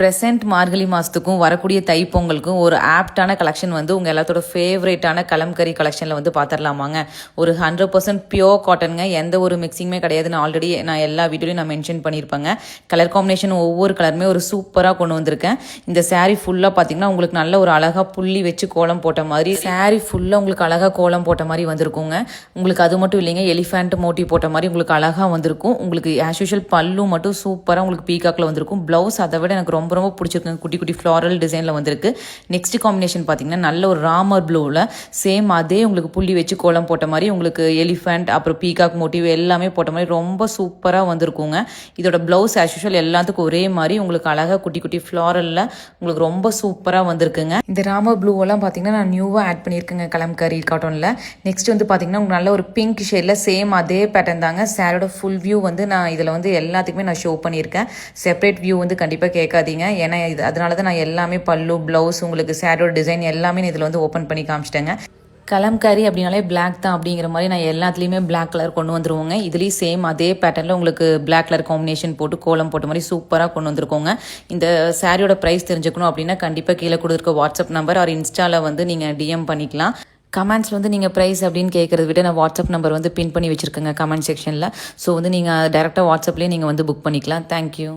Present மார்கழி மாதத்துக்கும் வரக்கூடிய தைப்பொங்கலுக்கும் ஒரு ஆப்டான collection வந்து உங்கள் எல்லாத்தோட ஃபேவரேட்டான கலம்கரி கலெக்ஷனில் வந்து பார்த்துடலாமாங்க. ஒரு 100% பியோர் காட்டனுங்க, எந்த ஒரு மிக்சிங்குமே கிடையாது. நான் எல்லா வீடியோலையும் நான் மென்ஷன் பண்ணியிருப்பேங்க. கலர் காம்பினேஷன் ஒவ்வொரு கலருமே ஒரு சூப்பராக கொண்டு வந்திருக்கேன். இந்த சாரீ ஃபுல்லாக பார்த்தீங்கன்னா உங்களுக்கு நல்ல ஒரு அழகாக புள்ளி வச்சு கோலம் போட்ட மாதிரி சாரீ ஃபுல்லாக உங்களுக்கு அழகாக கோலம் போட்ட மாதிரி வந்திருக்குங்க. உங்களுக்கு அது மட்டும் இல்லைங்க, எலிஃபேண்ட் மோட்டி போட்ட மாதிரி உங்களுக்கு அழகாக வந்திருக்கும். உங்களுக்கு ஆஸ் யூஷுவல் பல்லு மட்டும் சூப்பராக உங்களுக்கு பீகாக்கில் வந்திருக்கும். ப்ளவுஸ் அதை விட எனக்கு ரொம்ப பிடிச்சிருக்கு, குட்டி குட்டி ஃப்ளாரல் டிசைனில் வந்திருக்கு. நெக்ஸ்ட் காம்பினேஷன் பார்த்தீங்கன்னா நல்ல ஒரு ராமர் ப்ளூவில் சேம் அதே உங்களுக்கு புள்ளி வச்சு கோலம் போட்ட மாதிரி உங்களுக்கு எலிஃபென்ட் அப்புறம் பீகாக் மோட்டிவ் எல்லாமே போட்ட மாதிரி ரொம்ப சூப்பராக வந்திருக்குங்க. இதோட ப்ளவுஸ் ஆஸ் யூஷுவல் எல்லாத்துக்கும் ஒரே மாதிரி உங்களுக்கு அழகாக குட்டி குட்டி ஃப்ளாரலில் உங்களுக்கு ரொம்ப சூப்பராக வந்திருக்குங்க. இந்த ராமர் ப்ளூவெல்லாம் பார்த்தீங்கன்னா நான் நியூவாக ஆட் பண்ணியிருக்கேங்க கலம்கரி காட்டனில். நெக்ஸ்ட் வந்து பார்த்தீங்கன்னா உங்களுக்கு நல்ல ஒரு பிங்க் ஷேடில் சேம் அதே பேட்டர்ன் தாங்க. சாரோட ஃபுல் வியூ வந்து நான் இதில் வந்து எல்லாத்துக்குமே நான் ஷோ பண்ணியிருக்கேன். செப்பரேட் வியூ வந்து கண்டிப்பாக கேட்காதீங்க, ஏன்னா அதனால தான் நான் எல்லாமே பல்லு ப்ளவுஸ் உங்களுக்கு சாரோட டிசைன் எல்லாமே இதில் வந்து ஓப்பன் பண்ணி காமிச்சிட்டேங்க. கலம்கரி அப்படின்னாலே பிளாக் தான் அப்படிங்கிற மாதிரி நான் எல்லாத்துலேயுமே பிளாக் கலர் கொண்டு வந்துருவோங்க. இதுலேயும் சேம் அதே பேட்டர்னில் உங்களுக்கு பிளாக் கலர் காம்பினேஷன் போட்டு கோலம் போட்ட மாதிரி சூப்பராக கொண்டு வந்திருக்கோங்க. இந்த சாரியோட ப்ரைஸ் தெரிஞ்சுக்கணும் அப்படின்னா கண்டிப்பாக கீழே கொடுத்துருக்க வாட்ஸ்அப் நம்பர் ஆர் இன்ஸ்டாவில் வந்து நீங்கள் டிஎம் பண்ணிக்கலாம். கமெண்ட்ஸில் வந்து நீங்கள் ப்ரைஸ் அப்படின்னு கேட்குறத விட நான் வாட்ஸ்அப் நம்பர் வந்து பின் பண்ணி வச்சுருக்கேங்க கமெண்ட் செக்ஷனில். ஸோ வந்து நீங்கள் டேரெக்டாக வாட்ஸ்அப்லேயே நீங்கள் வந்து புக் பண்ணிக்கலாம். தேங்க்யூ.